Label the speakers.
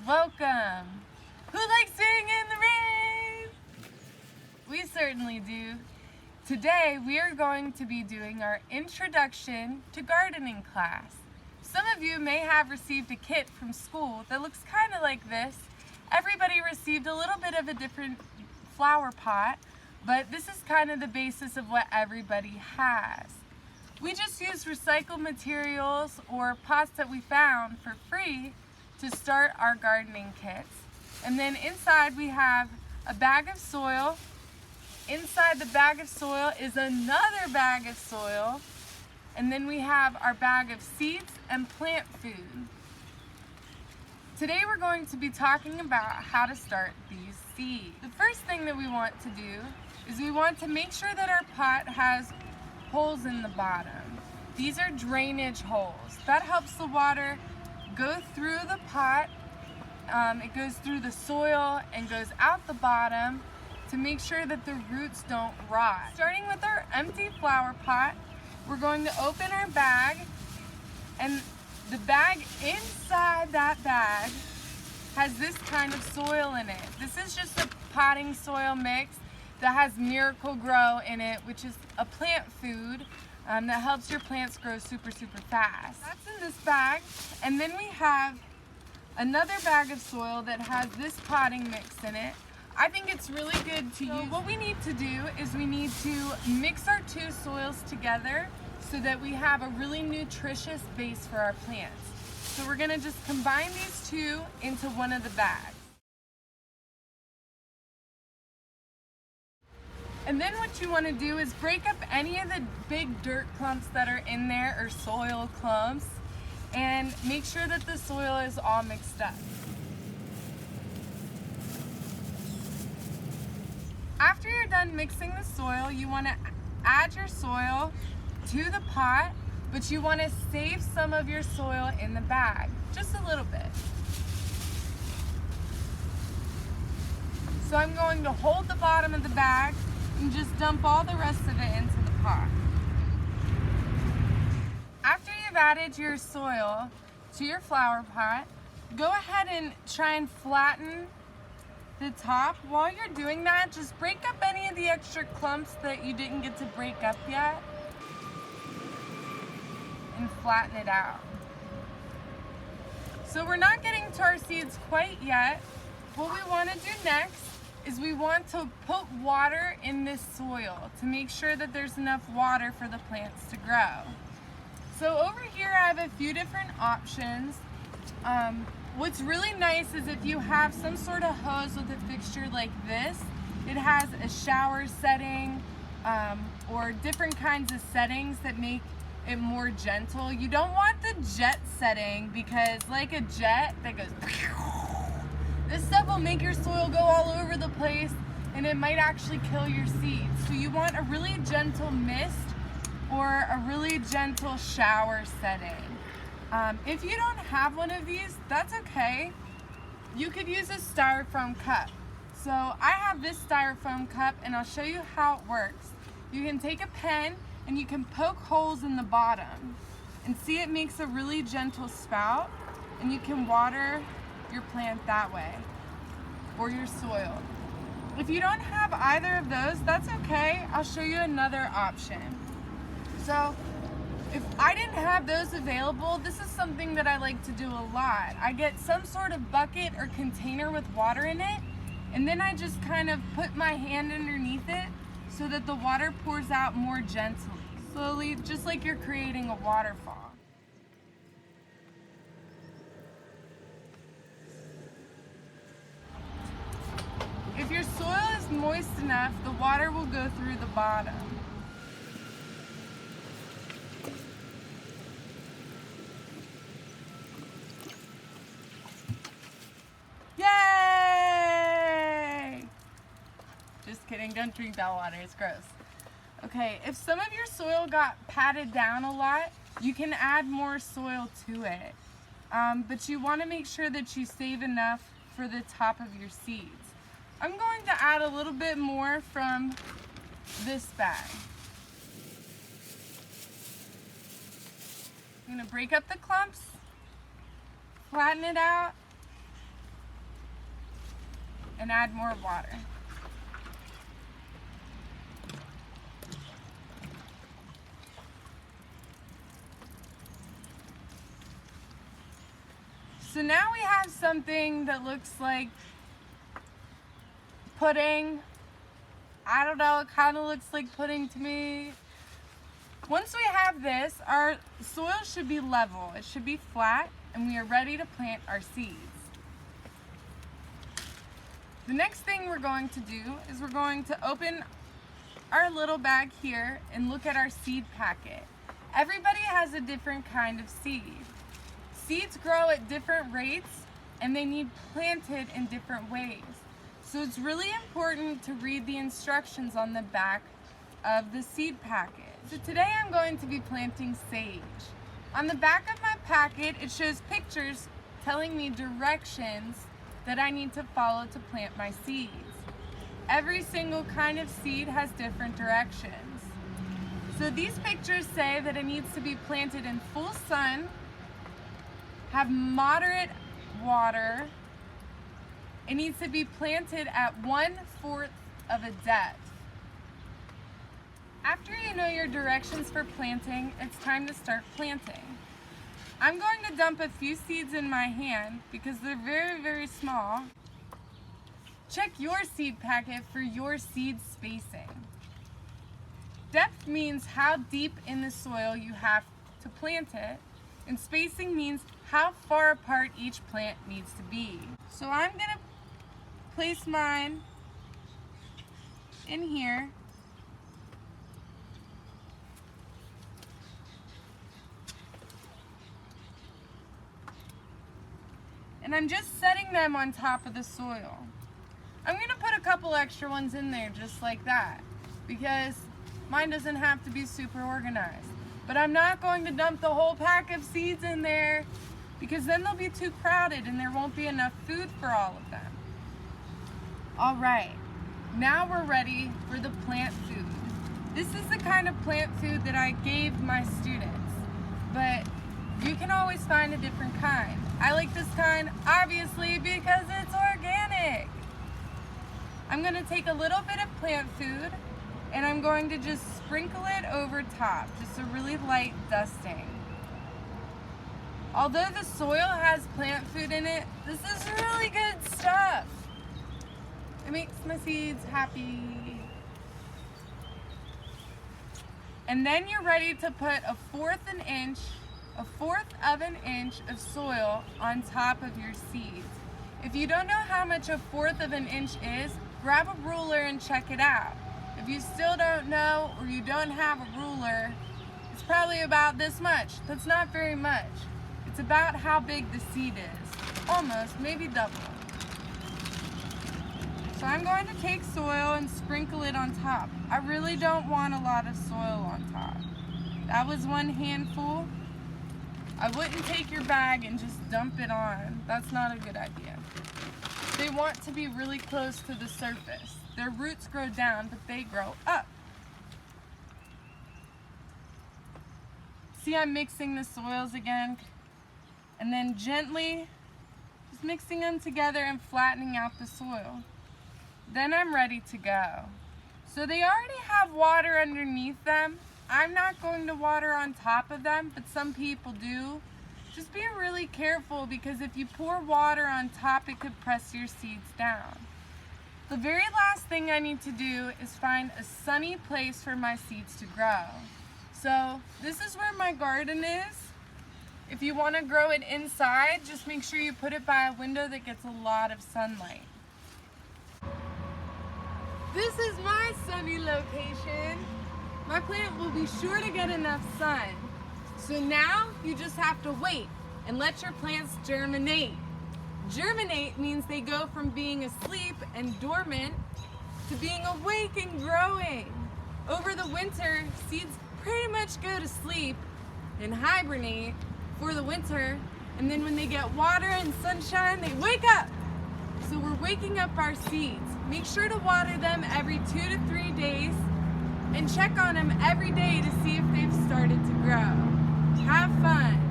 Speaker 1: welcome! Who likes being in the rain? We certainly do. Today we are going to be doing our introduction to gardening class. Some of you may have received a kit from school that looks kind of like this. Everybody received a little bit of a different flower pot, but this is kind of the basis of what everybody has. We just used recycled materials or pots that we found for free to start our gardening kits. And then inside we have a bag of soil. Inside the bag of soil is another bag of soil. And then we have our bag of seeds and plant food. Today we're going to be talking about how to start these seeds. The first thing that we want to do is we want to make sure that our pot has holes in the bottom. These are drainage holes. That helps the water go through the pot. It goes through the soil and goes out the bottom to make sure that the roots don't rot. Starting with our empty flower pot, we're going to open our bag, and the bag inside that bag has this kind of soil in it. This is just a potting soil mix that has Miracle-Gro in it, which is a plant food that helps your plants grow super fast. That's in this bag. And then we have another bag of soil that has this potting mix in it. I think it's really good to use. What we need to do is we need to mix our two soils together so that we have a really nutritious base for our plants. So we're gonna just combine these two into one of the bags. And then what you want to do is break up any of the big dirt clumps that are in there, or soil clumps, and make sure that the soil is all mixed up. After you're done mixing the soil, you want to add your soil to the pot, but you want to save some of your soil in the bag, just a little bit. So I'm going to hold the bottom of the bag and just dump all the rest of it into the pot. After you've added your soil to your flower pot, go ahead and try and flatten the top. While you're doing that, just break up any of the extra clumps that you didn't get to break up yet and flatten it out. So we're not getting to our seeds quite yet. What we want to do next is we want to put water in this soil to make sure that there's enough water for the plants to grow. So over here I have a few different options. What's really nice is if you have some sort of hose with a fixture like this, it has a shower setting or different kinds of settings that make it more gentle. You don't want the jet setting, because like a jet that goes this stuff will make your soil go all over the place and it might actually kill your seeds. So you want a really gentle mist or a really gentle shower setting. If you don't have one of these, that's okay. You could use a styrofoam cup. So I have this styrofoam cup and I'll show you how it works. You can take a pen and you can poke holes in the bottom and see it makes a really gentle spout, and you can water your plant that way, or your soil. If you don't have either of those, that's okay. I'll show you another option. So if I didn't have those available, this is something that I like to do a lot. I get some sort of bucket or container with water in it, and then I just kind of put my hand underneath it so that the water pours out more gently, slowly, just like you're creating a waterfall. If your soil is moist enough, the water will go through the bottom. Yay! Just kidding, don't drink that water, it's gross. Okay, if some of your soil got patted down a lot, you can add more soil to it. But you want to make sure that you save enough for the top of your seeds. I'm going to add a little bit more from this bag. I'm going to break up the clumps, flatten it out, and add more water. So now we have something that looks like pudding. I don't know, it kind of looks like pudding to me. Once we have this, our soil should be level. It should be flat, and we are ready to plant our seeds. The next thing we're going to do is we're going to open our little bag here and look at our seed packet. Everybody has a different kind of seed. Seeds grow at different rates, and they need planted in different ways. So it's really important to read the instructions on the back of the seed packet. So today I'm going to be planting sage. On the back of my packet, it shows pictures telling me directions that I need to follow to plant my seeds. Every single kind of seed has different directions. So these pictures say that it needs to be planted in full sun, have moderate water. It needs to be planted at 1/4 of a depth. After you know your directions for planting, it's time to start planting. I'm going to dump a few seeds in my hand because they're very, very small. Check your seed packet for your seed spacing. Depth means how deep in the soil you have to plant it, and spacing means how far apart each plant needs to be. So I'm going to place mine in here. And I'm just setting them on top of the soil. I'm going to put a couple extra ones in there just like that because mine doesn't have to be super organized. But I'm not going to dump the whole pack of seeds in there because then they'll be too crowded and there won't be enough food for all of them. All right, now we're ready for the plant food. This is the kind of plant food that I gave my students, but you can always find a different kind. I like this kind, obviously, because it's organic. I'm gonna take a little bit of plant food and I'm going to just sprinkle it over top, just a really light dusting. Although the soil has plant food in it, this is really good stuff. It makes my seeds happy. And then you're ready to put a fourth of an inch of soil on top of your seeds. If you don't know how much a 1/4 of an inch is, grab a ruler and check it out. If you still don't know or you don't have a ruler, it's probably about this much. That's not very much. It's about how big the seed is. Almost, maybe double. So I'm going to take soil and sprinkle it on top. I really don't want a lot of soil on top. That was one handful. I wouldn't take your bag and just dump it on. That's not a good idea. They want to be really close to the surface. Their roots grow down, but they grow up. See, I'm mixing the soils again, and then gently just mixing them together and flattening out the soil. Then I'm ready to go. So they already have water underneath them. I'm not going to water on top of them, but some people do. Just be really careful because if you pour water on top, it could press your seeds down. The very last thing I need to do is find a sunny place for my seeds to grow. So this is where my garden is. If you want to grow it inside, just make sure you put it by a window that gets a lot of sunlight. This is my sunny location. My plant will be sure to get enough sun. So now you just have to wait and let your plants germinate. Germinate means they go from being asleep and dormant to being awake and growing. Over the winter, seeds pretty much go to sleep and hibernate for the winter, and then when they get water and sunshine, they wake up. So we're waking up our seeds. Make sure to water them every 2 to 3 days and check on them every day to see if they've started to grow. Have fun.